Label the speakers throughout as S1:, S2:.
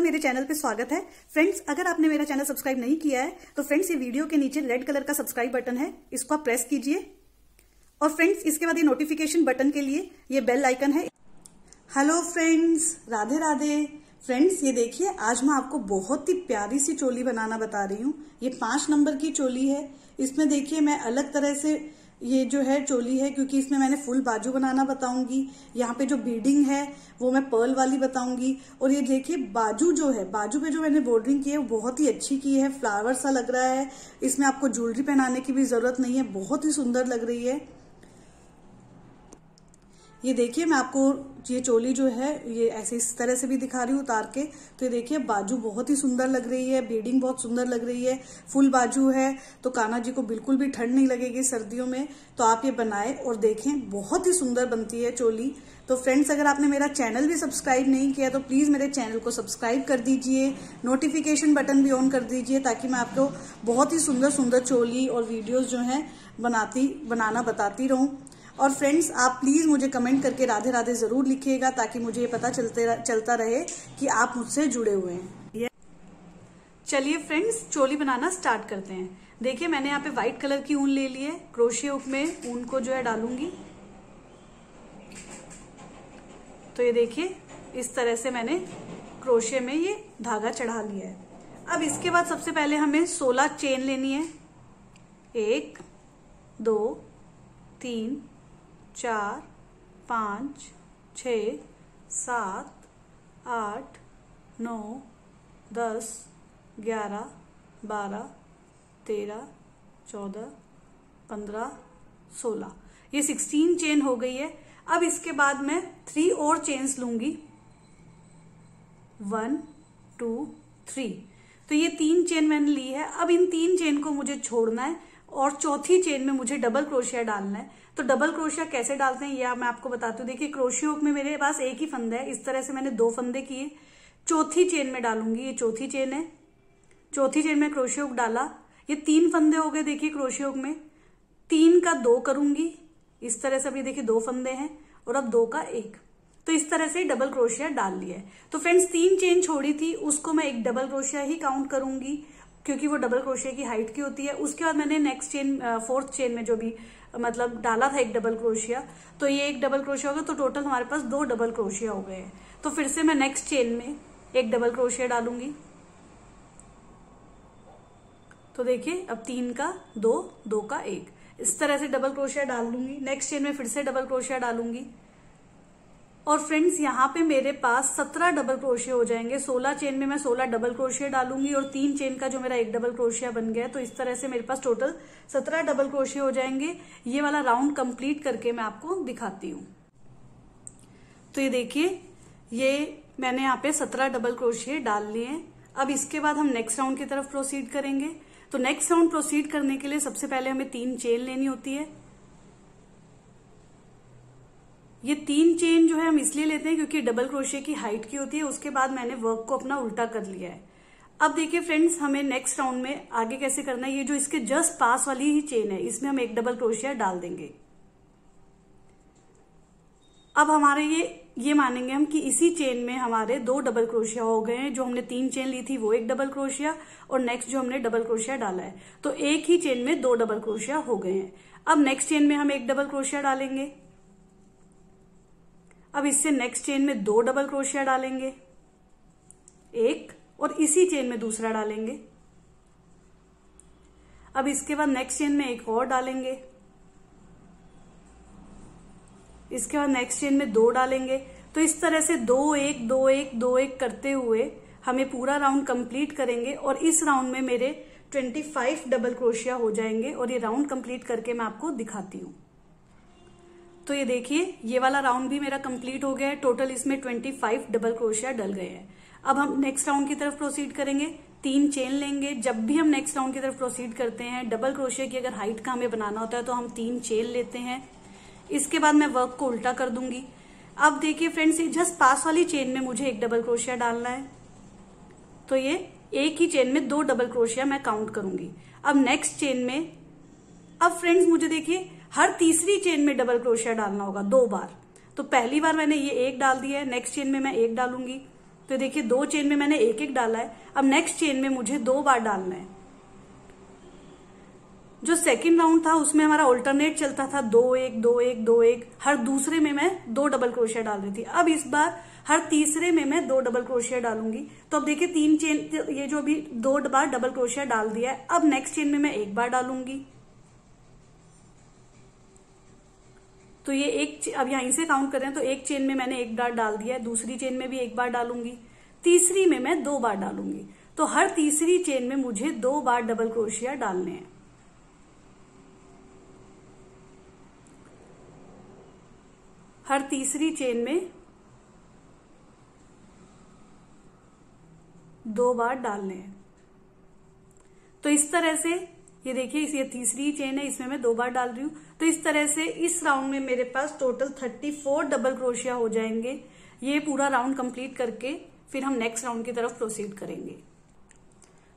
S1: मेरे चैनल पे स्वागत है। फ्रेंड्स, अगर आपने मेरा चैनल सब्सक्राइब नहीं किया है तो फ्रेंड्स ये वीडियो के नीचे रेड कलर का सब्सक्राइब बटन है, इसको आप प्रेस कीजिए। और फ्रेंड्स इसके बाद ये नोटिफिकेशन बटन के लिए ये बेल आइकन है। Hello friends, Radhe Radhe. Friends ये देखिए, आज मैं आपको बहुत ही प्यारी सी चोली बनाना बता रही हूँ। ये 5 नंबर की चोली है। इसमें देखिए मैं अलग तरह से ये जो है चोली है, क्योंकि इसमें मैंने फुल बाजू बनाना बताऊंगी। यहाँ पे जो बीडिंग है वो मैं पर्ल वाली बताऊंगी। और ये देखिए बाजू जो है, बाजू पे जो मैंने बॉर्डरिंग की है वो बहुत ही अच्छी की है, फ्लावर सा लग रहा है। इसमें आपको ज्वेलरी पहनाने की भी जरूरत नहीं है, बहुत ही सुंदर लग रही है। ये देखिए मैं आपको ये चोली जो है ये ऐसे इस तरह से भी दिखा रही हूँ उतार के। तो ये देखिए बाजू बहुत ही सुंदर लग रही है, बीडिंग बहुत सुंदर लग रही है, फुल बाजू है। तो कान्हा जी को बिल्कुल भी ठंड नहीं लगेगी सर्दियों में। तो आप ये बनाए और देखें, बहुत ही सुंदर बनती है चोली। तो फ्रेंड्स, अगर आपने मेरा चैनल भी सब्सक्राइब नहीं किया तो प्लीज मेरे चैनल को सब्सक्राइब कर दीजिए, नोटिफिकेशन बटन भी ऑन कर दीजिए, ताकि मैं आपको बहुत ही सुंदर सुंदर चोली और वीडियोज जो है बनाना बताती रहूं। और फ्रेंड्स आप प्लीज मुझे कमेंट करके राधे राधे जरूर लिखिएगा, ताकि मुझे ये पता चलता रहे कि आप मुझसे जुड़े हुए हैं। चलिए फ्रेंड्स, चोली बनाना स्टार्ट करते हैं। देखिए मैंने यहाँ पे व्हाइट कलर की ऊन ले ली है। क्रोशिया हुक में ऊन को जो है डालूंगी। तो ये देखिए इस तरह से मैंने क्रोशिया में ये धागा चढ़ा लिया है। अब इसके बाद सबसे पहले हमें 16 चेन लेनी है। 1 2 3 4 5 6 7 8 9 10 11 12 13 14 15 16, ये 16 चेन हो गई है। अब इसके बाद मैं 3 और चेन्स लूंगी। 1 2 3। तो ये 3 चेन मैंने ली है। अब इन 3 चेन को मुझे छोड़ना है और चौथी चेन में मुझे डबल क्रोशिया डालना है। तो डबल क्रोशिया कैसे डालते हैं यह मैं आपको बताती हूँ। देखिए क्रोशिया हुक में मेरे पास एक ही फंदा है, इस तरह से मैंने 2 फंदे किए। चौथी चेन में डालूंगी, ये चौथी चेन है। चौथी चेन में क्रोशिया हुक डाला, ये 3 फंदे हो गए। देखिए क्रोशिया हुक में 3 का 2 करूंगी इस तरह से। अभी देखिए 2 फंदे हैं और अब 2 का 1। तो इस तरह से डबल क्रोशिया डाल लिया है। तो फ्रेंड्स 3 चेन छोड़ी थी उसको मैं एक डबल क्रोशिया ही काउंट करूंगी, क्योंकि वो डबल क्रोशिया की हाइट की होती है। उसके बाद मैंने नेक्स्ट चेन 4th चेन में जो भी मतलब डाला था एक डबल क्रोशिया, तो ये एक डबल क्रोशिया हो गया। तो टोटल हमारे पास 2 डबल क्रोशिया हो गए हैं। तो फिर से मैं नेक्स्ट चेन में एक डबल क्रोशिया डालूंगी। तो देखिए अब 3 का 2, 2 का 1, इस तरह से डबल क्रोशिया डाल दूंगी। नेक्स्ट चेन में फिर से डबल क्रोशिया डालूंगी। और फ्रेंड्स यहाँ पे मेरे पास 17 डबल क्रोशिया हो जाएंगे। 16 चेन में मैं 16 डबल क्रोशिया डालूंगी और 3 चेन का जो मेरा एक डबल क्रोशिया बन गया। तो इस तरह से मेरे पास टोटल 17 डबल क्रोशिया हो जाएंगे। ये वाला राउंड कंप्लीट करके मैं आपको दिखाती हूँ। तो ये देखिए ये मैंने यहाँ पे 17 डबल क्रोशिया डाल लिए हैं। अब इसके बाद हम नेक्स्ट राउंड की तरफ प्रोसीड करेंगे। तो नेक्स्ट राउंड प्रोसीड करने के लिए सबसे पहले हमें 3 चेन लेनी होती है। ये 3 चेन जो है हम इसलिए लेते हैं क्योंकि डबल क्रोशिया की हाइट की होती है। उसके बाद मैंने वर्क को अपना उल्टा कर लिया है। अब देखिए फ्रेंड्स, हमें नेक्स्ट राउंड में आगे कैसे करना है। ये जो इसके जस्ट पास वाली ही चेन है, इसमें हम एक डबल क्रोशिया डाल देंगे। अब हमारे ये मानेंगे हम कि इसी चेन में हमारे 2 डबल क्रोशिया हो गए हैं। जो हमने 3 चेन ली थी वो एक डबल क्रोशिया, और नेक्स्ट जो हमने डबल क्रोशिया डाला है, तो एक ही चेन में 2 डबल क्रोशिया हो गए हैं। अब नेक्स्ट चेन में हम एक डबल क्रोशिया डालेंगे। अब इससे नेक्स्ट चेन में 2 डबल क्रोशिया डालेंगे, एक, और इसी चेन में दूसरा डालेंगे। अब इसके बाद नेक्स्ट चेन में एक और डालेंगे। इसके बाद नेक्स्ट चेन में 2 डालेंगे। तो इस तरह से 2 1 2 1 2 1 करते हुए हमें पूरा राउंड कंप्लीट करेंगे। और इस राउंड में मेरे 25 डबल क्रोशिया हो जाएंगे। और ये राउंड कंप्लीट करके मैं आपको दिखाती हूँ। तो ये देखिए ये वाला राउंड भी मेरा कंप्लीट हो गया है। टोटल इसमें 25 डबल क्रोशिया डल गए हैं। अब हम नेक्स्ट राउंड की तरफ प्रोसीड करेंगे। 3 चेन लेंगे। जब भी हम नेक्स्ट राउंड की तरफ प्रोसीड करते हैं, डबल क्रोशिया की अगर हाइट का हमें बनाना होता है तो हम 3 चेन लेते हैं। इसके बाद मैं वर्क को उल्टा कर दूंगी। अब देखिए फ्रेंड्स, जस्ट पास वाली चेन में मुझे एक डबल क्रोशिया डालना है। तो ये एक ही चेन में 2 डबल क्रोशिया मैं काउंट करूंगी। अब नेक्स्ट चेन में, अब फ्रेंड्स मुझे देखिए हर तीसरी चेन में डबल क्रोशिया डालना होगा 2 बार। तो पहली बार मैंने ये एक डाल दिया है, नेक्स्ट चेन में मैं एक डालूंगी, तो देखिए 2 चेन में मैंने एक एक डाला है। अब नेक्स्ट चेन में मुझे 2 बार डालना है। जो सेकंड राउंड था उसमें हमारा ऑल्टरनेट चलता था 2 1 2 1 2 1, हर दूसरे में मैं 2 डबल क्रोशिया डाल रही थी। अब इस बार हर तीसरे में मैं 2 डबल क्रोशिया डालूंगी। तो अब देखिए 3 चेन, ये जो अभी 2 बार डबल क्रोशिया डाल दिया है, अब नेक्स्ट चेन में मैं 1 बार डालूंगी। तो ये अब यहीं से काउंट करें तो एक चेन में मैंने 1 बार डाल दिया है, दूसरी चेन में भी 1 बार डालूंगी, तीसरी में मैं 2 बार डालूंगी। तो हर तीसरी चेन में मुझे 2 बार डबल क्रोशिया डालने हैं। हर तीसरी चेन में 2 बार डालने हैं। तो इस तरह से ये देखिए, ये तीसरी चेन है, इसमें मैं 2 बार डाल रही हूं। तो इस तरह से इस राउंड में मेरे पास टोटल 34 डबल क्रोशिया हो जाएंगे। ये पूरा राउंड कंप्लीट करके फिर हम नेक्स्ट राउंड की तरफ प्रोसीड करेंगे।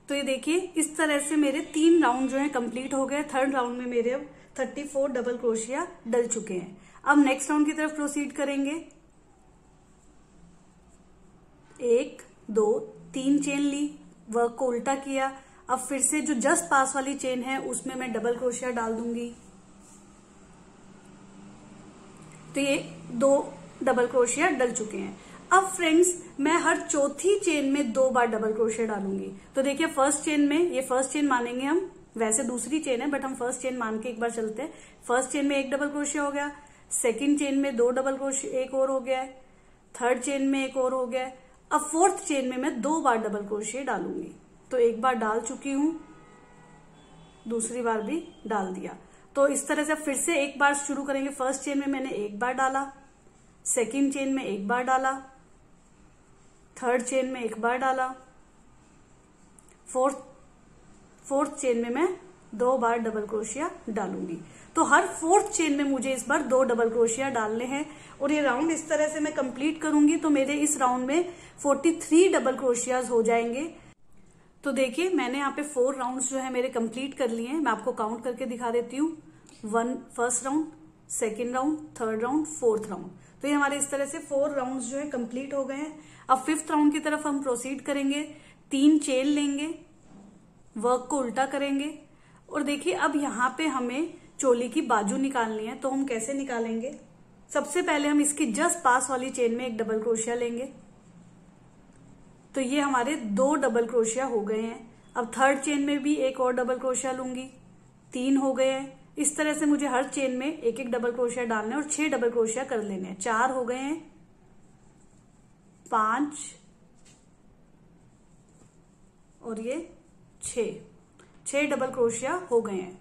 S1: तो ये देखिए इस तरह से मेरे 3 राउंड जो है कंप्लीट हो गए। थर्ड राउंड में मेरे अब 34 डबल क्रोशिया डल चुके हैं। अब नेक्स्ट राउंड की तरफ प्रोसीड करेंगे। 1 2 3 चेन ली, वर्क को उल्टा किया। अब फिर से जो जस्ट पास वाली चेन है उसमें मैं डबल क्रोशिया डाल दूंगी। तो ये 2 डबल क्रोशिया डल चुके हैं। अब फ्रेंड्स मैं हर चौथी चेन में 2 बार डबल क्रोशिया डालूंगी। तो देखिए फर्स्ट चेन में, ये फर्स्ट चेन मानेंगे हम, वैसे दूसरी चेन है बट हम फर्स्ट चेन मान के एक बार चलते हैं। फर्स्ट चेन में 1 डबल क्रोशिया हो गया, सेकेंड चेन में 2 डबल क्रोशिया, एक और हो गया है, थर्ड चेन में एक और हो गया है। अब फोर्थ चेन में मैं 2 बार डबल क्रोशिया डालूंगी। तो एक बार डाल चुकी हूं, दूसरी बार भी डाल दिया। तो इस तरह से फिर से एक बार शुरू करेंगे। फर्स्ट चेन में मैंने 1 बार डाला, सेकेंड चेन में 1 बार डाला, थर्ड चेन में 1 बार डाला, फोर्थ चेन में मैं 2 बार डबल क्रोशिया डालूंगी। तो हर फोर्थ चेन में मुझे इस बार 2 डबल क्रोशिया डालने हैं और ये राउंड इस तरह से मैं कंप्लीट करूंगी। तो मेरे इस राउंड में 43 डबल क्रोशियाज हो जाएंगे। तो देखिए मैंने यहाँ पे 4 राउंड्स जो है मेरे कंप्लीट कर लिए हैं। मैं आपको काउंट करके दिखा देती हूँ। 1 first round, second round, third round, fourth round. तो ये हमारे इस तरह से 4 राउंड्स जो है कंप्लीट हो गए हैं। अब फिफ्थ राउंड की तरफ हम प्रोसीड करेंगे। 3 चेन लेंगे, वर्क को उल्टा करेंगे और देखिए अब यहाँ पे हमें चोली की बाजू निकालनी है। तो हम कैसे निकालेंगे? सबसे पहले हम इसकी जस्ट पास वाली चेन में 1 डबल क्रोशिया लेंगे। तो ये हमारे 2 डबल क्रोशिया हो गए हैं। अब थर्ड चेन में भी 1 और डबल क्रोशिया लूंगी, 3 हो गए हैं। इस तरह से मुझे हर चेन में 1 1 डबल क्रोशिया डालना है और 6 डबल क्रोशिया कर लेने हैं। 4 हो गए हैं, 5 और ये 6 डबल क्रोशिया हो गए हैं।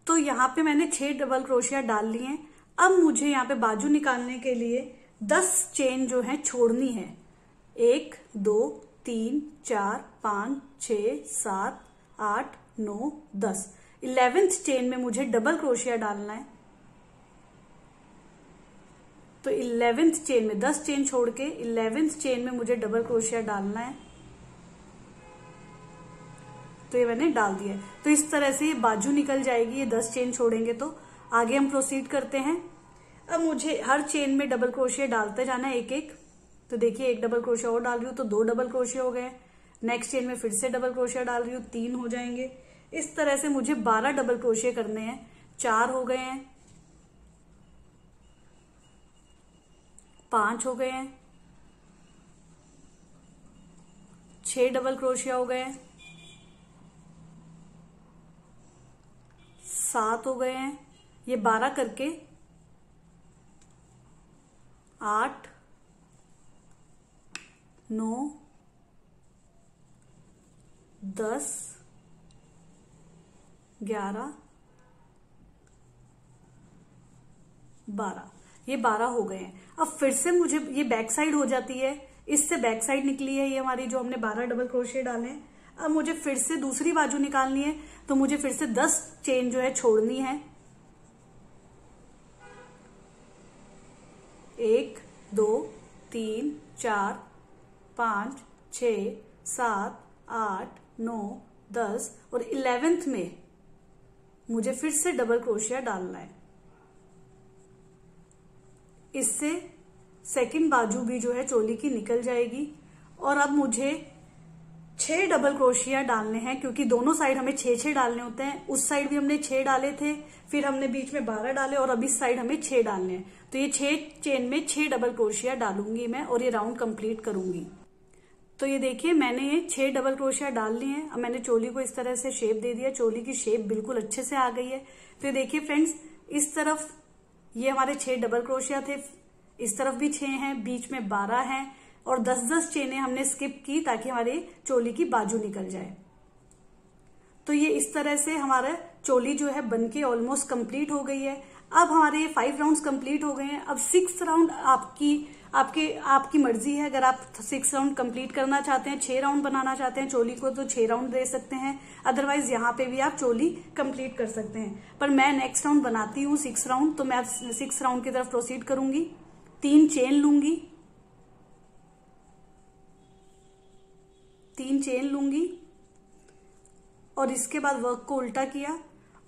S1: तो यहाँ पे मैंने 6 डबल क्रोशिया डाल लिए हैं। अब मुझे यहाँ पे बाजू निकालने के लिए 10 चेन जो है छोड़नी है। 1 2 3 4 5 6 7 8 9 10, 11th चेन में मुझे डबल क्रोशिया डालना है। तो 11th चेन में 10 चेन छोड़ के 11th चेन में मुझे डबल क्रोशिया डालना है। तो ये मैंने डाल दिया है। तो इस तरह से ये बाजू निकल जाएगी, ये 10 चेन छोड़ेंगे। तो आगे हम प्रोसीड करते हैं। अब मुझे हर चेन में डबल क्रोशिया डालते जाना है 1 1। तो देखिए 1 डबल क्रोशिया और डाल रही हूँ तो 2 डबल क्रोशिया हो गए। नेक्स्ट चेन में फिर से डबल क्रोशिया डाल रही हूँ, 3 हो जाएंगे। इस तरह से मुझे 12 डबल क्रोशिया करने हैं। 4 हो गए हैं, 5 हो गए हैं, 6 डबल क्रोशिया हो गए, 7 हो गए हैं। ये 12 करके 8 9 10 11 12, ये 12 हो गए हैं। अब फिर से मुझे ये बैक साइड हो जाती है, इससे बैक साइड निकली है ये हमारी, जो हमने 12 डबल क्रोशिया डाले हैं। अब मुझे फिर से दूसरी बाजू निकालनी है। तो मुझे फिर से 10 चेन जो है छोड़नी है। 1 2 3 4 5 6 7 8 9 10 और 11th में मुझे फिर से डबल क्रोशिया डालना है। इससे सेकंड बाजू भी जो है चोली की निकल जाएगी। और अब मुझे 6 डबल क्रोशिया डालने हैं, क्योंकि दोनों साइड हमें 6 डालने होते हैं। उस साइड भी हमने 6 डाले थे, फिर हमने बीच में 12 डाले और अब इस साइड हमें 6 डालने हैं। तो ये 6 चेन में 6 डबल क्रोशिया डालूंगी मैं और ये राउंड कंप्लीट करूंगी। तो ये देखिए मैंने ये 6 डबल क्रोशिया डाल लिए हैं। अब मैंने चोली को इस तरह से शेप दे दिया, चोली की शेप बिल्कुल अच्छे से आ गई है। तो ये देखिए फ्रेंड्स, इस तरफ ये हमारे 6 डबल क्रोशिया थे, इस तरफ भी 6 हैं, बीच में 12 हैं और 10-10 चेनें हमने स्किप की ताकि हमारे चोली की बाजू निकल जाए। तो ये इस तरह से हमारा चोली जो है बनके ऑलमोस्ट कंप्लीट हो गई है। अब हमारे 5 राउंड्स कंप्लीट हो गए हैं। अब 6th राउंड आपकी मर्जी है। अगर आप 6 राउंड कंप्लीट करना चाहते हैं, 6 राउंड बनाना चाहते हैं चोली को, तो 6 राउंड दे सकते हैं। अदरवाइज यहाँ पे भी आप चोली कंप्लीट कर सकते हैं। पर मैं नेक्स्ट राउंड बनाती हूँ 6 राउंड, तो मैं अब 6 राउंड की तरफ प्रोसीड करूंगी। 3 चेन लूंगी, 3 चेन लूंगी और इसके बाद वर्क को उल्टा किया।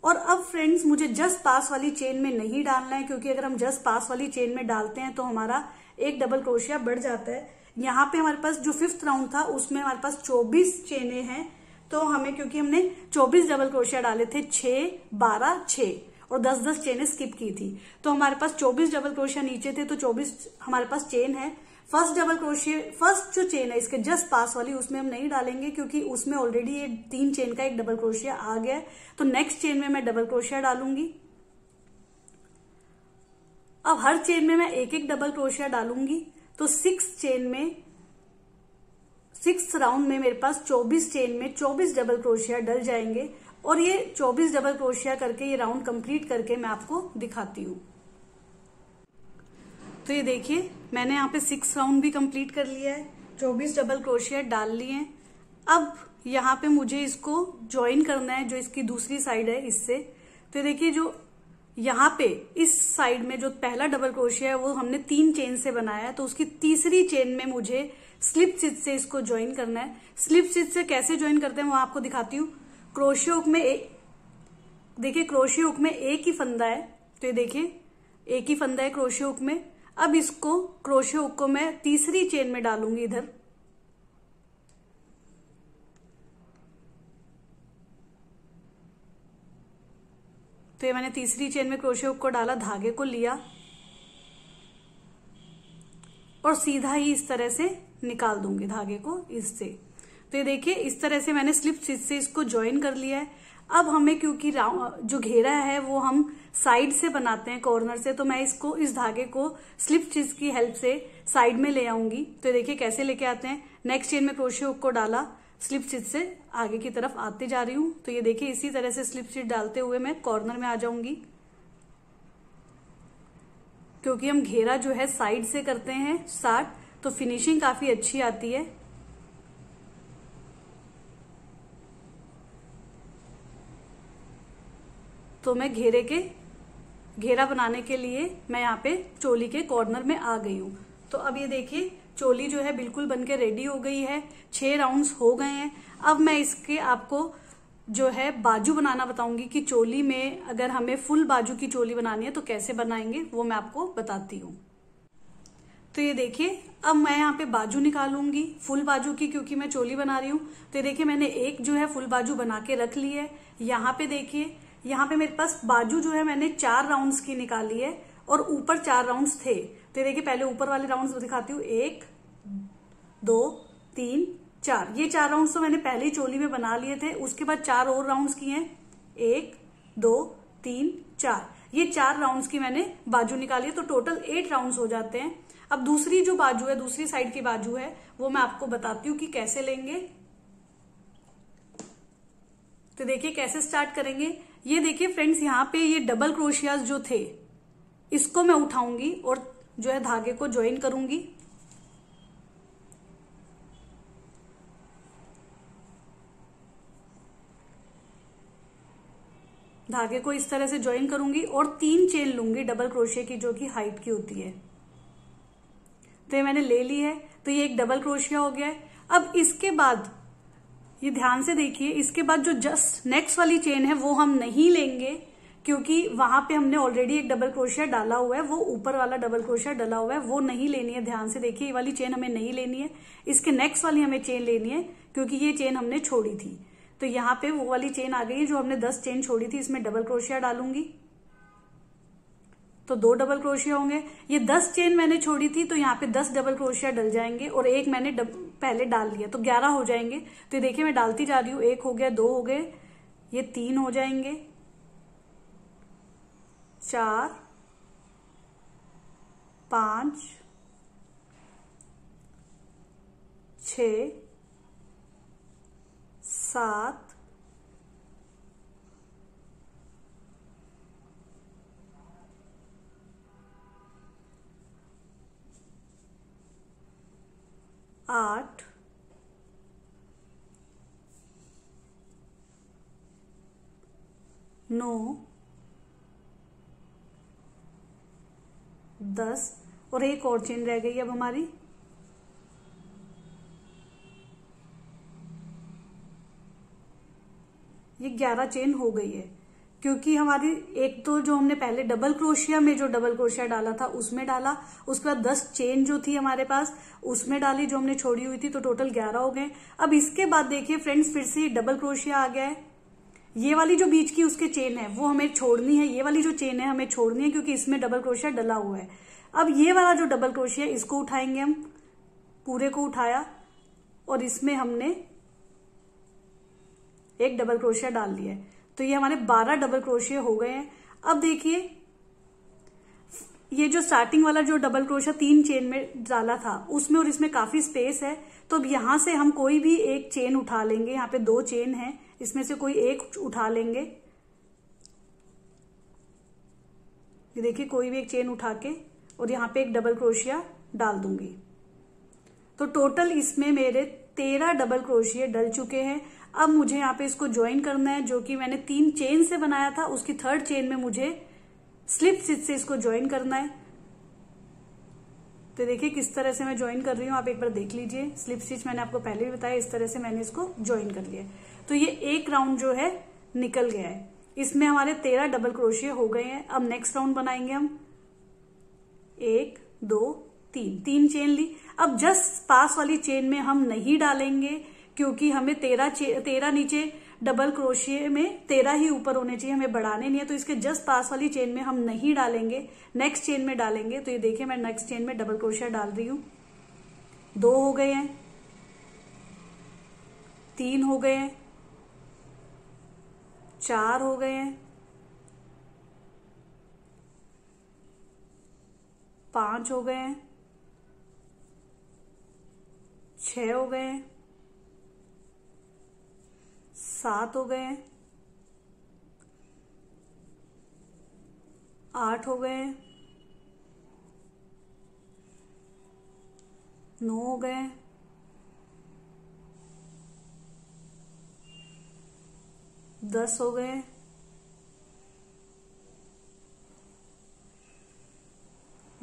S1: और अब फ्रेंड्स मुझे जस्ट पास वाली चेन में नहीं डालना है, क्योंकि अगर हम जस्ट पास वाली चेन में डालते हैं तो हमारा एक डबल क्रोशिया बढ़ जाता है। यहाँ पे हमारे पास जो 5th राउंड था उसमें हमारे पास 24 चेनें हैं, तो हमें, क्योंकि हमने 24 डबल क्रोशिया डाले थे, 6, 12, 6 और 10-10 चेनें स्किप की थी, तो हमारे पास 24 डबल क्रोशिया नीचे थे, तो 24 हमारे पास चेन है। फर्स्ट जो चेन है इसके जस्ट पास वाली, उसमें हम नहीं डालेंगे क्योंकि उसमें ऑलरेडी ये 3 चेन का एक डबल क्रोशिया आ गया है। तो नेक्स्ट चेन में मैं डबल क्रोशिया डालूंगी। अब हर चेन में मैं एक एक डबल क्रोशिया डालूंगी। तो 6th राउंड में मेरे पास 24 चेन में 24 डबल क्रोशिया डल जाएंगे और ये 24 डबल क्रोशिया करके ये राउंड कंप्लीट करके मैं आपको दिखाती हूँ। तो ये देखिए मैंने यहाँ पे 6 राउंड भी कंप्लीट कर लिया है, 24 डबल क्रोशिया डाल लिए हैं। अब यहाँ पे मुझे इसको ज्वाइन करना है, जो इसकी दूसरी साइड है इससे। तो देखिए जो यहाँ पे इस साइड में जो पहला डबल क्रोशिया है वो हमने 3 चेन से बनाया है, तो उसकी तीसरी चेन में मुझे स्लिप स्टिच से इसको ज्वाइन करना है। स्लिप स्टिच से कैसे ज्वाइन करते हैं वो आपको दिखाती हूँ। क्रोशिया हुक में देखिए क्रोशिया हुक में एक ही फंदा है, तो ये देखिए एक ही फंदा है क्रोशिया हुक में। अब इसको क्रोशिया हुक को मैं तीसरी चेन में डालूंगी इधर। तो ये मैंने तीसरी चेन में क्रोशिया हुक को डाला, धागे को लिया और सीधा ही इस तरह से निकाल दूंगी धागे को इससे। तो ये देखिए इस तरह से मैंने स्लिप स्टिच से इसको ज्वाइन कर लिया है। अब हमें क्योंकि जो घेरा है वो हम साइड से बनाते हैं, कॉर्नर से, तो मैं इसको इस धागे को स्लिप स्टिच की हेल्प से साइड में ले आऊंगी। तो देखिए कैसे लेके आते हैं। नेक्स्ट चेन में क्रोशिया हुक को डाला, स्लिप स्टिच से आगे की तरफ आते जा रही हूं। तो ये देखिए इसी तरह से स्लिप स्टिच डालते हुए मैं कॉर्नर में आ जाऊंगी, क्योंकि हम घेरा जो है साइड से करते हैं स्टार्ट, तो फिनिशिंग काफी अच्छी आती है। तो मैं घेरा बनाने के लिए मैं यहाँ पे चोली के कॉर्नर में आ गई हूँ। तो अब ये देखिए चोली जो है बिल्कुल बनके रेडी हो गई है। 6 राउंड्स हो गए हैं। अब मैं इसके आपको जो है बाजू बनाना बताऊंगी कि चोली में अगर हमें फुल बाजू की चोली बनानी है तो कैसे बनाएंगे, वो मैं आपको बताती हूँ। तो ये देखिए अब मैं यहाँ पे बाजू निकालूंगी फुल बाजू की, क्योंकि मैं चोली बना रही हूँ। तो ये देखिए मैंने एक जो है फुल बाजू बना के रख ली है। यहाँ पे देखिए, यहाँ पे मेरे पास बाजू जो है मैंने 4 राउंड्स की निकाली है और ऊपर 4 राउंड्स थे। तो देखिए पहले ऊपर वाले राउंड्स दिखाती हूँ। 1, 2, 3, 4, ये 4 राउंड्स तो मैंने पहले ही चोली में बना लिए थे। उसके बाद 4 और राउंड्स किए हैं। 1, 2, 3, 4, ये 4 राउंड्स की मैंने बाजू निकाली है। तो टोटल 8 राउंड्स हो जाते हैं। अब दूसरी जो बाजू है, दूसरी साइड की बाजू है, वो मैं आपको बताती हूँ कि कैसे लेंगे। तो देखिए कैसे स्टार्ट करेंगे। ये देखिए फ्रेंड्स, यहाँ पे ये डबल क्रोशियाज जो थे इसको मैं उठाऊंगी और जो है धागे को ज्वाइन करूंगी। धागे को इस तरह से ज्वाइन करूंगी और 3 चेन लूंगी डबल क्रोशिया की, जो कि हाइट की होती है। तो ये मैंने ले ली है। तो ये एक डबल क्रोशिया हो गया है। अब इसके बाद ये ध्यान से देखिए, इसके बाद जो जस्ट नेक्स्ट वाली चेन है वो हम नहीं लेंगे, क्योंकि वहां पे हमने ऑलरेडी एक डबल क्रोशिया डाला हुआ है, वो ऊपर वाला डबल क्रोशिया डला हुआ है, वो नहीं लेनी है। ध्यान से देखिए, ये वाली चेन हमें नहीं लेनी है, इसके नेक्स्ट वाली हमें चेन लेनी है, क्योंकि ये चेन हमने छोड़ी थी। तो यहाँ पे वो वाली चेन आ गई है जो हमने 10 चेन छोड़ी थी, इसमें डबल क्रोशिया डालूंगी तो 2 डबल क्रोशिया होंगे। ये 10 चेन मैंने छोड़ी थी, तो यहाँ पे 10 डबल क्रोशिया डल जाएंगे और एक मैंने पहले डाल लिया, तो 11 हो जाएंगे। तो देखिए मैं डालती जा रही हूँ, 1 हो गया, 2 हो गए, ये 3 हो जाएंगे, 4, 5, 6, 7, 8, 9, 10 और एक और चेन रह गई अब हमारी। ये 11 चेन हो गई है, क्योंकि हमारी एक तो जो हमने पहले डबल क्रोशिया में जो डबल क्रोशिया डाला था उसमें डाला, उसके बाद 10 चेन जो थी हमारे पास उसमें डाली जो हमने छोड़ी हुई थी, तो टोटल 11 हो गए। अब इसके बाद देखिए फ्रेंड्स, फिर से डबल क्रोशिया आ गया है। ये वाली जो बीच की उसके चेन है वो हमें छोड़नी है, ये वाली जो चेन है हमें छोड़नी है, क्योंकि इसमें डबल क्रोशिया डला हुआ है। अब ये वाला जो डबल क्रोशिया, इसको उठाएंगे हम, पूरे को उठाया और इसमें हमने एक डबल क्रोशिया डाल लिया है, तो ये हमारे 12 डबल क्रोशिया हो गए हैं। अब देखिए, ये जो स्टार्टिंग वाला जो डबल क्रोशिया 3 चेन में डाला था उसमें और इसमें काफी स्पेस है, तो अब यहां से हम कोई भी एक चेन उठा लेंगे। यहाँ पे 2 चेन है, इसमें से कोई एक उठा लेंगे। ये देखिए, कोई भी एक चेन उठा के और यहाँ पे एक डबल क्रोशिया डाल दूंगी, तो टोटल इसमें मेरे 13 डबल क्रोशिया डल चुके हैं। अब मुझे यहाँ पे इसको ज्वाइन करना है, जो कि मैंने 3 चेन से बनाया था, उसकी 3rd चेन में मुझे स्लिप स्टिच से इसको ज्वाइन करना है। तो देखिए किस तरह से मैं ज्वाइन कर रही हूँ, आप एक बार देख लीजिए। स्लिप स्टिच मैंने आपको पहले भी बताया, इस तरह से मैंने इसको ज्वाइन कर लिया। तो ये एक राउंड जो है निकल गया है, इसमें हमारे 13 डबल क्रोशिया हो गए हैं। अब नेक्स्ट राउंड बनाएंगे हम। 1, 2, 3 चेन ली। अब जस्ट पास वाली चेन में हम नहीं डालेंगे, क्योंकि हमें 13 नीचे डबल क्रोशिया में 13 ही ऊपर होने चाहिए, हमें बढ़ाने नहीं है, तो इसके जस्ट पास वाली चेन में हम नहीं डालेंगे, नेक्स्ट चेन में डालेंगे। तो ये देखिए मैं नेक्स्ट चेन में डबल क्रोशिया डाल रही हूं। 2 हो गए हैं, 3 हो गए हैं, 4 हो गए हैं, 5 हो गए हैं, 6 हो गए हैं, 7 हो गए हैं, 8 हो गए हैं, 9 हो गए हैं, 10 हो गए,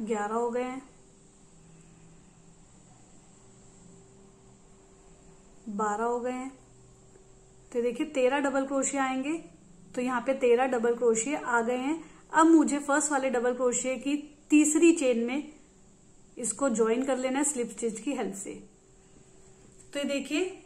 S1: 11 हो गए, 12 हो गए। तो देखिए 13 डबल क्रोशिया आएंगे, तो यहाँ पे 13 डबल क्रोशिया आ गए हैं। अब मुझे फर्स्ट वाले डबल क्रोशिया की तीसरी चेन में इसको ज्वाइन कर लेना है स्लिप स्टिच की हेल्प से। तो ये देखिए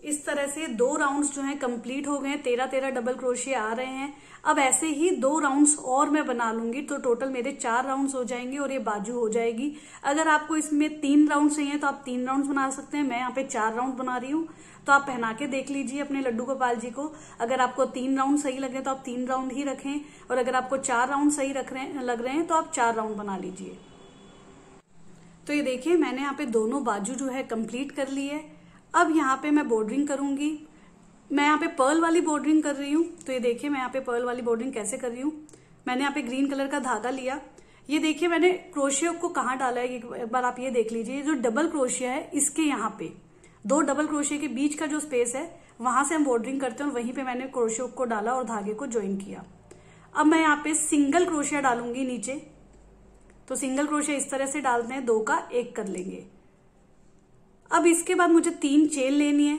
S1: इस तरह से 2 राउंड्स जो हैं कंप्लीट हो गए हैं, 13 डबल क्रोशिया आ रहे हैं। अब ऐसे ही 2 राउंड्स और मैं बना लूंगी, तो टोटल मेरे 4 राउंड्स हो जाएंगे और ये बाजू हो जाएगी। अगर आपको इसमें 3 राउंड चाहिए तो आप 3 राउंड बना सकते हैं, मैं यहाँ पे 4 राउंड बना रही हूँ। तो आप पहना के देख लीजिए अपने लड्डू गोपाल जी को। अगर आपको 3 राउंड सही लगे तो आप 3 राउंड ही रखें, और अगर आपको 4 राउंड सही लग रहे हैं तो आप 4 राउंड बना लीजिए। तो ये देखिए मैंने यहाँ पे दोनों बाजू जो है कंप्लीट कर ली है। अब यहाँ पे मैं बॉर्डरिंग करूंगी। मैं यहाँ पे पर्ल वाली बॉर्डरिंग कर रही हूँ। तो ये देखिए मैं यहाँ पे पर्ल वाली बॉर्डरिंग कैसे कर रही हूँ। मैंने यहाँ पे ग्रीन कलर का धागा लिया। ये देखिए मैंने क्रोशिया को कहाँ डाला है, एक बार आप ये देख लीजिए। जो डबल क्रोशिया है इसके यहाँ पे 2 डबल क्रोशिया के बीच का जो स्पेस है वहां से हम बॉर्डरिंग करते हैं, और वहीं पे मैंने क्रोशिया को डाला और धागे को ज्वाइन किया। अब मैं यहाँ पे सिंगल क्रोशिया डालूंगी नीचे। तो सिंगल क्रोशिया इस तरह से डालते हैं, 2 का 1 कर लेंगे। अब इसके बाद मुझे 3 चेन लेनी है।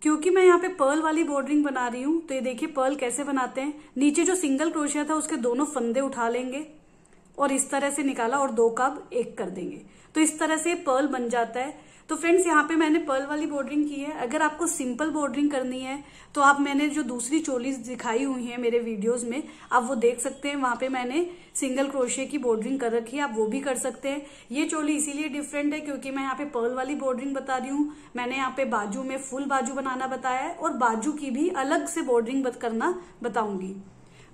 S1: क्योंकि मैं यहाँ पे पर्ल वाली बॉर्डरिंग बना रही हूं, तो ये देखिए पर्ल कैसे बनाते हैं। नीचे जो सिंगल क्रोशिया था उसके दोनों फंदे उठा लेंगे और इस तरह से निकाला और 2 का अब 1 कर देंगे, तो इस तरह से पर्ल बन जाता है। तो फ्रेंड्स यहाँ पे मैंने पर्ल वाली बॉर्डरिंग की है। अगर आपको सिंपल बॉर्डरिंग करनी है तो आप मैंने जो दूसरी चोली दिखाई हुई है मेरे वीडियोस में, आप वो देख सकते हैं। वहां पे मैंने सिंगल क्रोशिया की बॉर्डरिंग कर रखी है, आप वो भी कर सकते हैं। ये चोली इसीलिए डिफरेंट है क्योंकि मैं यहाँ पे पर्ल वाली बॉर्डरिंग बता रही हूँ। मैंने यहाँ पे बाजू में फुल बाजू बनाना बताया है और बाजू की भी अलग से बॉर्डरिंग करना बताऊंगी।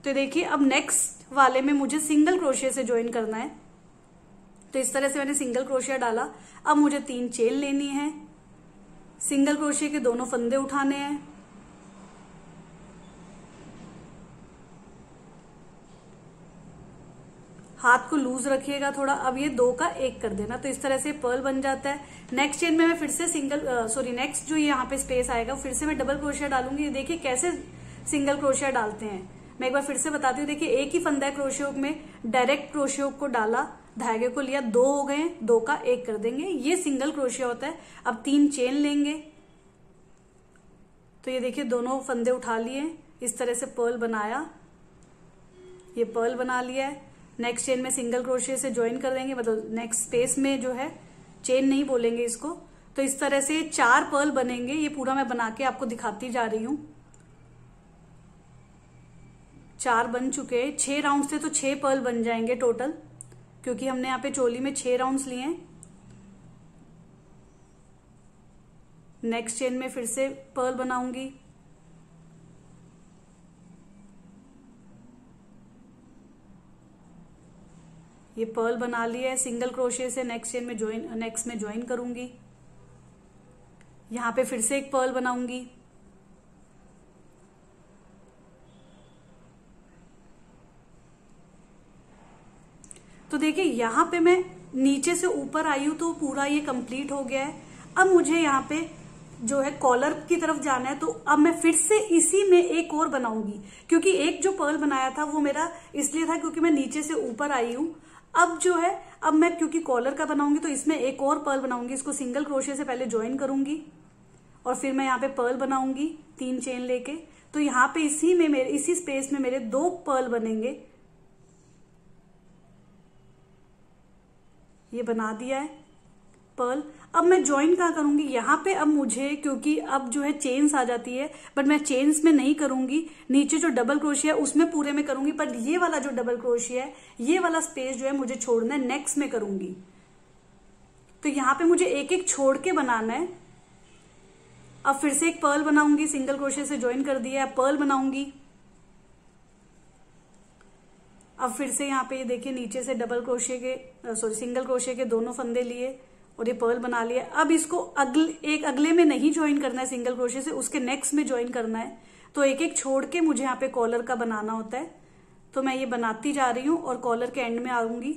S1: तो देखिए अब नेक्स्ट वाले में मुझे सिंगल क्रोशिया से ज्वाइन करना है। तो इस तरह से मैंने सिंगल क्रोशिया डाला। अब मुझे 3 चेन लेनी है, सिंगल क्रोशिया के दोनों फंदे उठाने हैं, हाथ को लूज रखिएगा थोड़ा। अब ये 2 का 1 कर देना, तो इस तरह से पर्ल बन जाता है। नेक्स्ट चेन में मैं फिर से नेक्स्ट जो यहाँ पे स्पेस आएगा फिर से मैं डबल क्रोशिया डालूंगी। देखिए कैसे सिंगल क्रोशिया डालते हैं, मैं एक बार फिर से बताती हूँ। देखिए एक ही फंदा है क्रोशिया में, डायरेक्ट क्रोशिया को डाला, धागे को लिया, 2 हो गए, 2 का 1 कर देंगे, ये सिंगल क्रोशिया होता है। अब 3 चेन लेंगे, तो ये देखिए दोनों फंदे उठा लिए, इस तरह से पर्ल बनाया, ये पर्ल बना लिया है। नेक्स्ट चेन में सिंगल क्रोशिया से ज्वाइन कर देंगे, मतलब नेक्स्ट स्पेस में जो है, चेन नहीं बोलेंगे इसको। तो इस तरह से 4 पर्ल बनेंगे। ये पूरा मैं बना के आपको दिखाती जा रही हूं। 4 बन चुके हैं, 6 राउंड से तो 6 पर्ल बन जाएंगे टोटल, क्योंकि हमने यहाँ पे चोली में 6 राउंड्स लिए हैं। नेक्स्ट चेन में फिर से पर्ल बनाऊंगी, ये पर्ल बना लिया है। सिंगल क्रोशिया से नेक्स्ट चेन में नेक्स्ट में ज्वाइन करूंगी, यहां पे फिर से एक पर्ल बनाऊंगी, तो देखिए यहां पे मैं नीचे से ऊपर आई हूं तो पूरा ये कंप्लीट हो गया है। अब मुझे यहाँ पे जो है कॉलर की तरफ जाना है, तो अब मैं फिर से इसी में एक और बनाऊंगी, क्योंकि एक जो पर्ल बनाया था वो मेरा इसलिए था क्योंकि मैं नीचे से ऊपर आई हूं। अब जो है, अब मैं क्योंकि कॉलर का बनाऊंगी तो इसमें एक और पर्ल बनाऊंगी, इसको सिंगल क्रोशिया से पहले ज्वाइन करूंगी और फिर मैं यहाँ पे पर्ल बनाऊंगी 3 चेन लेके। तो यहाँ पे इसी स्पेस में मेरे 2 पर्ल बनेंगे, ये बना दिया है पर्ल। अब मैं ज्वाइन कहाँ करूंगी, यहाँ पे अब मुझे, क्योंकि अब जो है चेन्स आ जाती है, बट मैं चेन्स में नहीं करूंगी, नीचे जो डबल क्रोशिया है उसमें पूरे में करूंगी। पर ये वाला जो डबल क्रोशिया है, ये वाला स्पेस जो है मुझे छोड़ना है, नेक्स्ट में करूंगी। तो यहाँ पे मुझे एक एक छोड़ के बनाना है। अब फिर से एक पर्ल बनाऊंगी, सिंगल क्रोशिया से ज्वाइन कर दिया है, पर्ल बनाऊंगी। अब फिर से यहाँ पे ये देखिए नीचे से डबल क्रोशिया के सिंगल क्रोशिया के दोनों फंदे लिए और ये पर्ल बना लिया। अब इसको अगले में नहीं ज्वाइन करना है सिंगल क्रोशिया से, उसके नेक्स्ट में ज्वाइन करना है। तो एक एक छोड़ के मुझे यहाँ पे कॉलर का बनाना होता है। तो मैं ये बनाती जा रही हूँ और कॉलर के एंड में आऊंगी।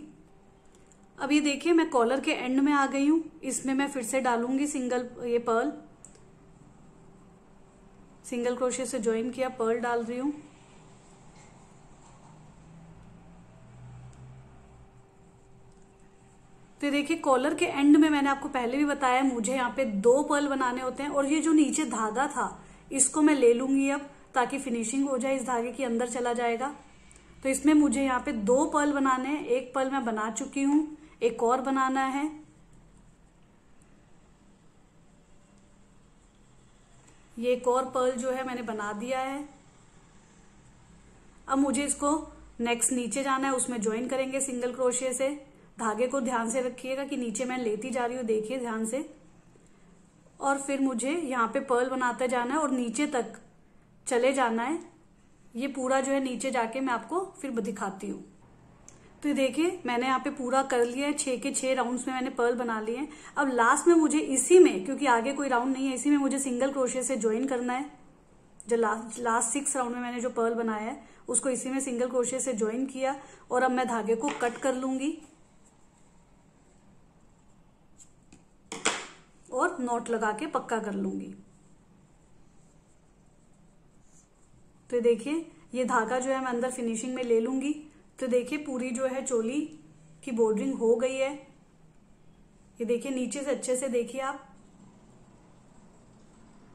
S1: अब ये देखिए मैं कॉलर के एंड में आ गई हूँ, इसमें मैं फिर से डालूंगी ये पर्ल, सिंगल क्रोशिया से ज्वाइन किया, पर्ल डाल रही हूँ। तो देखिए कॉलर के एंड में मैंने आपको पहले भी बताया मुझे यहाँ पे 2 पर्ल बनाने होते हैं, और ये जो नीचे धागा था इसको मैं ले लूंगी अब, ताकि फिनिशिंग हो जाए, इस धागे के अंदर चला जाएगा। तो इसमें मुझे यहाँ पे 2 पर्ल बनाने हैं, एक पर्ल मैं बना चुकी हूं, एक और बनाना है। ये एक और पर्ल जो है मैंने बना दिया है। अब मुझे इसको नेक्स्ट नीचे जाना है, उसमें ज्वाइन करेंगे सिंगल क्रोशिया से। धागे को ध्यान से रखिएगा कि नीचे मैं लेती जा रही हूँ, देखिए ध्यान से। और फिर मुझे यहाँ पे पर्ल बनाते जाना है और नीचे तक चले जाना है। ये पूरा जो है नीचे जाके मैं आपको फिर दिखाती हूँ। तो ये देखिए मैंने यहाँ पे पूरा कर लिया है, 6 के 6 राउंड्स में मैंने पर्ल बना लिए हैं। अब लास्ट में मुझे इसी में, क्योंकि आगे कोई राउंड नहीं है, इसी में मुझे सिंगल क्रोशिया से ज्वाइन करना है। जो लास्ट 6 राउंड में मैंने जो पर्ल बनाया है उसको इसी में सिंगल क्रोशिया से ज्वाइन किया, और अब मैं धागे को कट कर लूंगी और नॉट लगा के पक्का कर लूंगी। तो देखिए ये धागा जो है मैं अंदर फिनिशिंग में ले लूंगी। तो देखिए पूरी जो है चोली की बॉर्डरिंग हो गई है। ये देखिए नीचे से अच्छे से देखिए आप,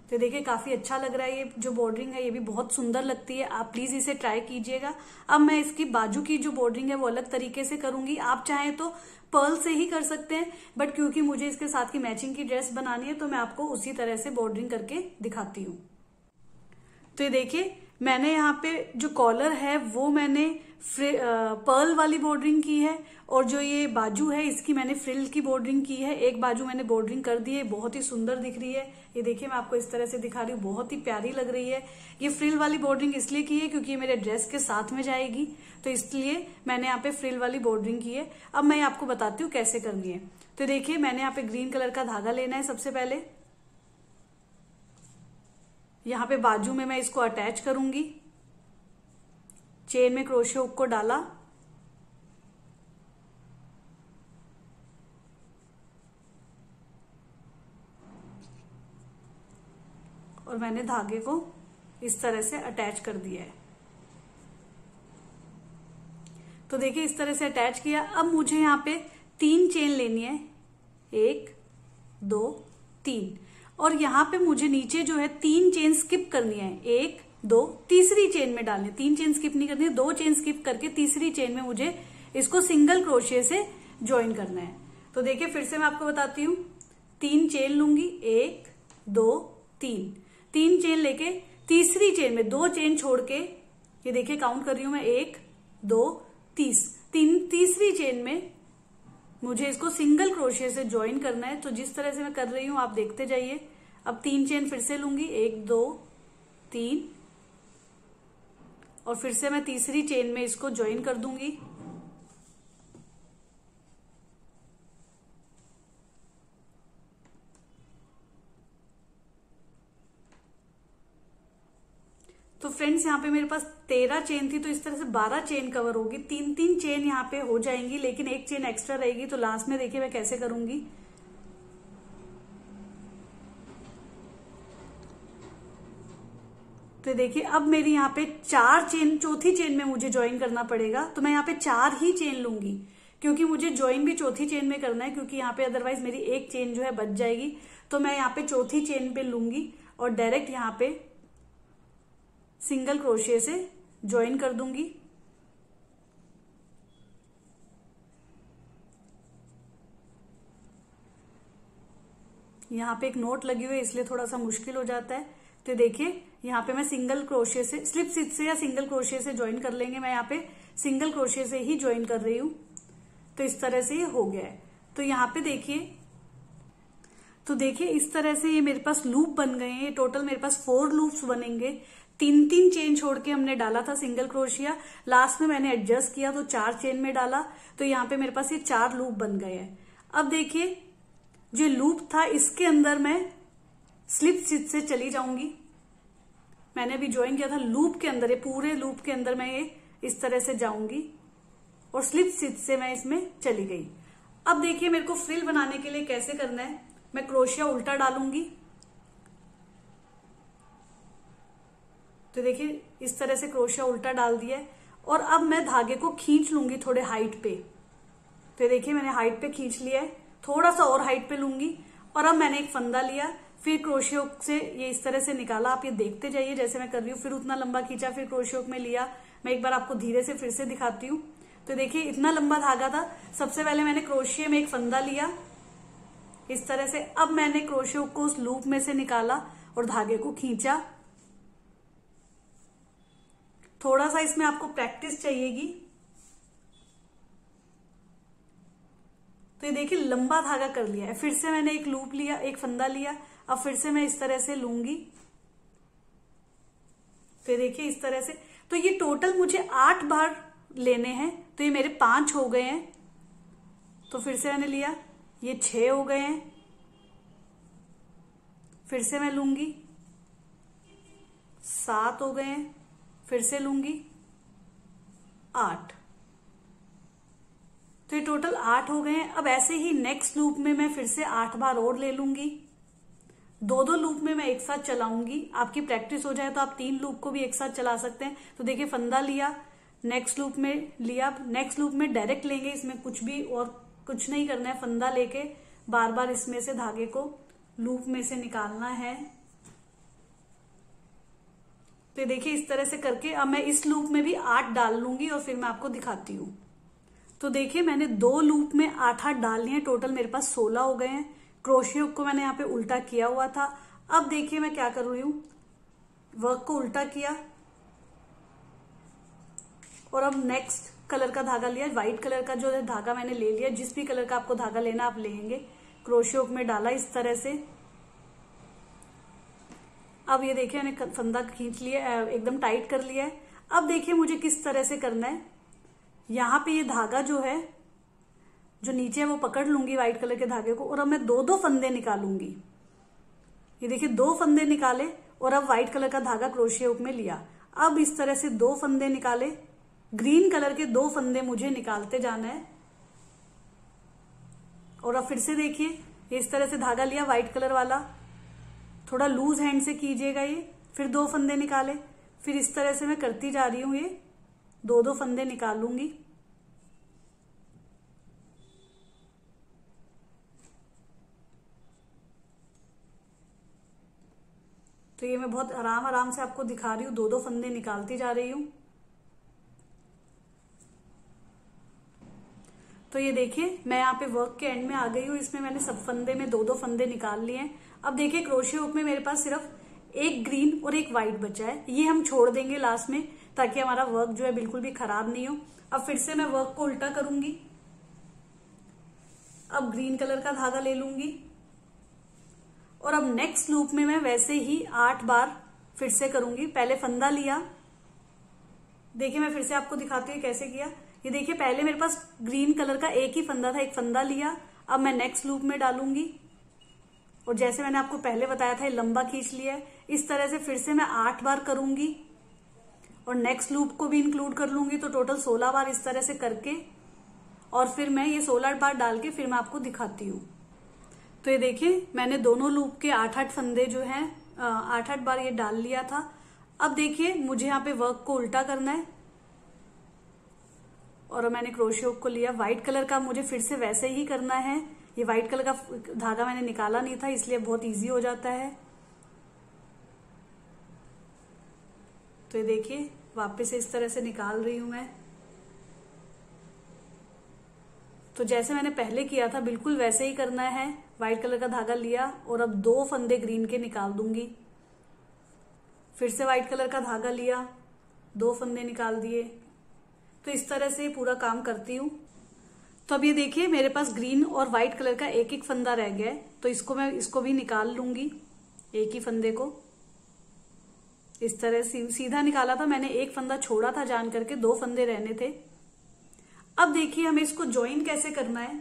S1: तो देखिए काफी अच्छा लग रहा है, ये जो बॉर्डरिंग है ये भी बहुत सुंदर लगती है। आप प्लीज इसे ट्राई कीजिएगा। अब मैं इसकी बाजू की जो बॉर्डरिंग है वो अलग तरीके से करूंगी। आप चाहें तो पर्ल से ही कर सकते हैं, बट क्योंकि मुझे इसके साथ की मैचिंग की ड्रेस बनानी है तो मैं आपको उसी तरह से बॉर्डरिंग करके दिखाती हूँ। तो ये देखिए मैंने यहाँ पे जो कॉलर है वो मैंने पर्ल वाली बॉर्डरिंग की है, और जो ये बाजू है इसकी मैंने फ्रिल की बॉर्डरिंग की है। एक बाजू मैंने बॉर्डरिंग कर दी है, बहुत ही सुंदर दिख रही है। ये देखिए मैं आपको इस तरह से दिखा रही हूँ, बहुत ही प्यारी लग रही है। ये फ्रिल वाली बॉर्डरिंग इसलिए की है क्योंकि ये मेरे ड्रेस के साथ में जाएगी, तो इसलिए मैंने यहाँ पे फ्रिल वाली बॉर्डरिंग की है। अब मैं आपको बताती हूँ कैसे करनी है। तो देखिए मैंने यहाँ पे ग्रीन कलर का धागा लेना है। सबसे पहले यहाँ पे बाजू में मैं इसको अटैच करूंगी, चेन में क्रोशे हुक को डाला, और मैंने धागे को इस तरह से अटैच कर दिया है। तो देखिए इस तरह से अटैच किया। अब मुझे यहाँ पे 3 चेन लेनी है, 1 2 3, और यहाँ पे मुझे नीचे जो है 3 चेन स्किप करनी है, 1 2, तीसरी चेन में डालनी है। 3 चेन स्किप नहीं करनी है, 2 चेन स्किप करके तीसरी चेन में मुझे इसको सिंगल क्रोशे से ज्वाइन करना है। तो देखिए फिर से मैं आपको बताती हूँ, 3 चेन लूंगी, 1 2 3, 3 चेन लेके तीसरी चेन में 2 चेन छोड़ के, ये देखिए काउंट कर रही हूं मैं, 1 2 तीसरी चेन में मुझे इसको सिंगल क्रोशे से ज्वाइन करना है। तो जिस तरह से मैं कर रही हूं आप देखते जाइए। अब 3 चेन फिर से लूंगी, 1 2 3, और फिर से मैं तीसरी चेन में इसको ज्वाइन कर दूंगी। तो फ्रेंड्स यहाँ पे मेरे पास 13 चेन थी, तो इस तरह से 12 चेन कवर होगी। 3 चेन यहाँ पे हो जाएंगी, लेकिन एक चेन एक्स्ट्रा रहेगी। तो लास्ट में देखिए मैं कैसे करूंगी। तो देखिए अब मेरी यहाँ पे 4 चेन, चौथी चेन में मुझे ज्वाइन करना पड़ेगा। तो मैं यहाँ पे 4 ही चेन लूंगी, क्योंकि मुझे ज्वाइन भी चौथी चेन में करना है, क्योंकि यहाँ पे अदरवाइज मेरी एक चेन जो है बच जाएगी। तो मैं यहाँ पे चौथी चेन पे लूंगी और डायरेक्ट यहाँ पे सिंगल क्रोशे से ज्वाइन कर दूंगी। यहाँ पे एक नोट लगी हुई है इसलिए थोड़ा सा मुश्किल हो जाता है। तो देखिए यहाँ पे मैं सिंगल क्रोशे से, स्लिप स्टिच से या सिंगल क्रोशे से ज्वाइन कर लेंगे। मैं यहाँ पे सिंगल क्रोशे से ही ज्वाइन कर रही हूं। तो इस तरह से ये हो गया है। तो यहाँ पे देखिए, तो देखिए इस तरह से ये मेरे पास लूप बन गए हैं। टोटल मेरे पास 4 लूप्स बनेंगे। 3 चेन छोड़ के हमने डाला था सिंगल क्रोशिया, लास्ट में मैंने एडजस्ट किया तो 4 चेन में डाला। तो यहाँ पे मेरे पास ये 4 लूप बन गए हैं। अब देखिए जो लूप था इसके अंदर मैं स्लिप स्टिच से चली जाऊंगी। मैंने अभी ज्वाइन किया था लूप के अंदर, ये पूरे लूप के अंदर मैं ये इस तरह से जाऊंगी और स्लिप स्टिच से मैं इसमें चली गई। अब देखिए मेरे को फ्रिल बनाने के लिए कैसे करना है। मैं क्रोशिया उल्टा डालूंगी। तो देखिए इस तरह से क्रोशिया उल्टा डाल दिया है और अब मैं धागे को खींच लूंगी थोड़े हाइट पे। तो देखिए मैंने हाइट पे खींच लिया है, थोड़ा सा और हाइट पे लूंगी और अब मैंने एक फंदा लिया, फिर क्रोशिया हुक से ये इस तरह से निकाला। आप ये देखते जाइए जैसे मैं कर रही हूँ। फिर उतना लंबा खींचा, फिर क्रोशिया हुक में लिया। मैं एक बार आपको धीरे से फिर से दिखाती हूँ। तो देखिए इतना लंबा धागा था। सबसे पहले मैंने क्रोशिया में एक फंदा लिया इस तरह से। अब मैंने क्रोशिया हुक को उस लूप में से निकाला और धागे को खींचा। थोड़ा सा इसमें आपको प्रैक्टिस चाहिएगी। तो ये देखिए लंबा धागा कर लिया है। फिर से मैंने एक लूप लिया, एक फंदा लिया। अब फिर से मैं इस तरह से लूंगी। तो ये देखिए इस तरह से। तो ये टोटल मुझे 8 बार लेने हैं। तो ये मेरे 5 हो गए हैं। तो फिर से मैंने लिया, ये 6 हो गए हैं। फिर से मैं लूंगी, 7 हो गए हैं। फिर से लूंगी, 8। तो ये टोटल 8 हो गए हैं। अब ऐसे ही नेक्स्ट लूप में मैं फिर से 8 बार और ले लूंगी। 2 लूप में मैं एक साथ चलाऊंगी। आपकी प्रैक्टिस हो जाए तो आप 3 लूप को भी एक साथ चला सकते हैं। तो देखिए फंदा लिया, नेक्स्ट लूप में लिया, नेक्स्ट लूप में डायरेक्ट लेंगे। इसमें कुछ भी और कुछ नहीं करना है। फंदा लेके बार बार इसमें से धागे को लूप में से निकालना है। तो ये देखिए इस तरह से करके अब मैं इस लूप में भी 8 डाल लूंगी और फिर मैं आपको दिखाती हूँ। तो देखिए मैंने 2 लूप में 8 डाल लिए हैं, टोटल मेरे पास 16 हो गए हैं। क्रोशिया हुक को मैंने यहाँ पे उल्टा किया हुआ था। अब देखिए मैं क्या कर रही हूँ, वर्क को उल्टा किया और अब नेक्स्ट कलर का धागा लिया, व्हाइट कलर का जो धागा मैंने ले लिया, जिस भी कलर का आपको धागा लेना आप लेंगे। क्रोशिया हुक में डाला इस तरह से। अब ये देखिए मैंने फंदा खींच लिया, एकदम टाइट कर लिया है। अब देखिए मुझे किस तरह से करना है, यहाँ पे ये धागा जो है जो नीचे है वो पकड़ लूंगी व्हाइट कलर के धागे को और अब मैं 2 फंदे निकालूंगी। ये देखिए 2 फंदे निकाले और अब व्हाइट कलर का धागा क्रोशिया हुक में लिया। अब इस तरह से 2 फंदे निकाले, ग्रीन कलर के 2 फंदे मुझे निकालते जाना है। और अब फिर से देखिए इस तरह से धागा लिया व्हाइट कलर वाला, थोड़ा लूज हैंड से कीजिएगा ये, फिर 2 फंदे निकाले, फिर इस तरह से मैं करती जा रही हूं, ये 2 फंदे निकालूंगी। तो ये मैं बहुत आराम आराम से आपको दिखा रही हूँ, 2 फंदे निकालती जा रही हूं। तो ये देखिए मैं यहाँ पे वर्क के एंड में आ गई हूँ, इसमें मैंने सब फंदे में 2 फंदे निकाल लिए हैं। अब देखिए क्रोशिया हुक में मेरे पास सिर्फ एक ग्रीन और एक व्हाइट बचा है, ये हम छोड़ देंगे लास्ट में ताकि हमारा वर्क जो है बिल्कुल भी खराब नहीं हो। अब फिर से मैं वर्क को उल्टा करूंगी, अब ग्रीन कलर का धागा ले लूंगी और अब नेक्स्ट लूप में मैं वैसे ही 8 बार फिर से करूंगी। पहले फंदा लिया, देखिए मैं फिर से आपको दिखाती हूँ कैसे किया। ये देखिए पहले मेरे पास ग्रीन कलर का एक ही फंदा था, एक फंदा लिया, अब मैं नेक्स्ट लूप में डालूंगी और जैसे मैंने आपको पहले बताया था ये लंबा खींच लिया है। इस तरह से फिर से मैं 8 बार करूंगी और नेक्स्ट लूप को भी इंक्लूड कर लूंगी, तो टोटल 16 बार इस तरह से करके और फिर मैं ये 16 बार डाल के फिर मैं आपको दिखाती हूँ। तो ये देखिए मैंने दोनों लूप के 8-8 फंदे जो हैं 8-8 बार ये डाल लिया था। अब देखिए मुझे यहाँ पे वर्क को उल्टा करना है और मैंने क्रोशिया हुक को लिया, व्हाइट कलर का मुझे फिर से वैसे ही करना है। ये व्हाइट कलर का धागा मैंने निकाला नहीं था इसलिए बहुत इजी हो जाता है। तो ये देखिए वापस से इस तरह से निकाल रही हूं मैं। तो जैसे मैंने पहले किया था बिल्कुल वैसे ही करना है। व्हाइट कलर का धागा लिया और अब 2 फंदे ग्रीन के निकाल दूंगी, फिर से व्हाइट कलर का धागा लिया, 2 फंदे निकाल दिए। तो इस तरह से पूरा काम करती हूँ। तो अब ये देखिए मेरे पास ग्रीन और व्हाइट कलर का एक फंदा रह गया है, तो इसको भी निकाल लूंगी, एक ही फंदे को इस तरह सीधा निकाला था मैंने, एक फंदा छोड़ा था जान करके, 2 फंदे रहने थे। अब देखिए हमें इसको ज्वाइन कैसे करना है।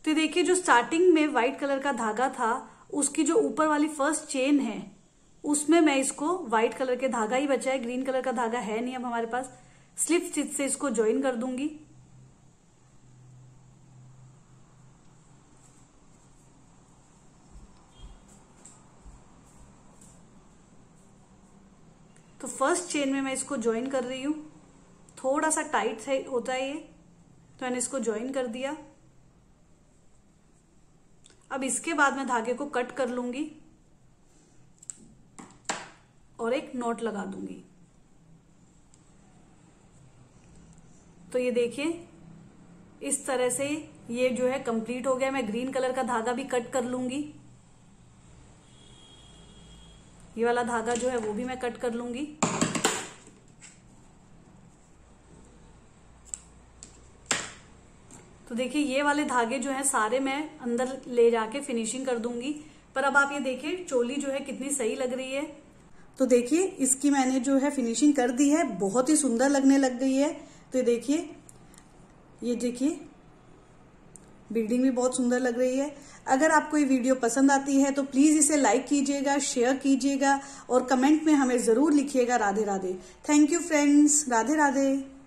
S1: तो देखिए जो स्टार्टिंग में व्हाइट कलर का धागा था उसकी जो ऊपर वाली फर्स्ट चेन है उसमें मैं इसको, व्हाइट कलर के धागा ही बचा है, ग्रीन कलर का धागा है नहीं अब हमारे पास, स्लिप स्टिच से इसको ज्वाइन कर दूंगी। तो फर्स्ट चेन में मैं इसको ज्वाइन कर रही हूं, थोड़ा सा टाइट होता है ये, तो मैंने इसको ज्वाइन कर दिया। अब इसके बाद मैं धागे को कट कर लूंगी और एक नॉट लगा दूंगी। तो ये देखिए इस तरह से ये जो है कंप्लीट हो गया। मैं ग्रीन कलर का धागा भी कट कर लूंगी, ये वाला धागा जो है वो भी मैं कट कर लूंगी। तो देखिए ये वाले धागे जो है सारे मैं अंदर ले जाके फिनिशिंग कर दूंगी। पर अब आप ये देखिए चोली जो है कितनी सही लग रही है। तो देखिए इसकी मैंने जो है फिनिशिंग कर दी है, बहुत ही सुंदर लगने लग गई है। तो ये देखिए बिल्डिंग भी बहुत सुंदर लग रही है। अगर आपको ये वीडियो पसंद आती है तो प्लीज इसे लाइक कीजिएगा, शेयर कीजिएगा और कमेंट में हमें जरूर लिखिएगा Radhe Radhe. Thank you friends, Radhe Radhe.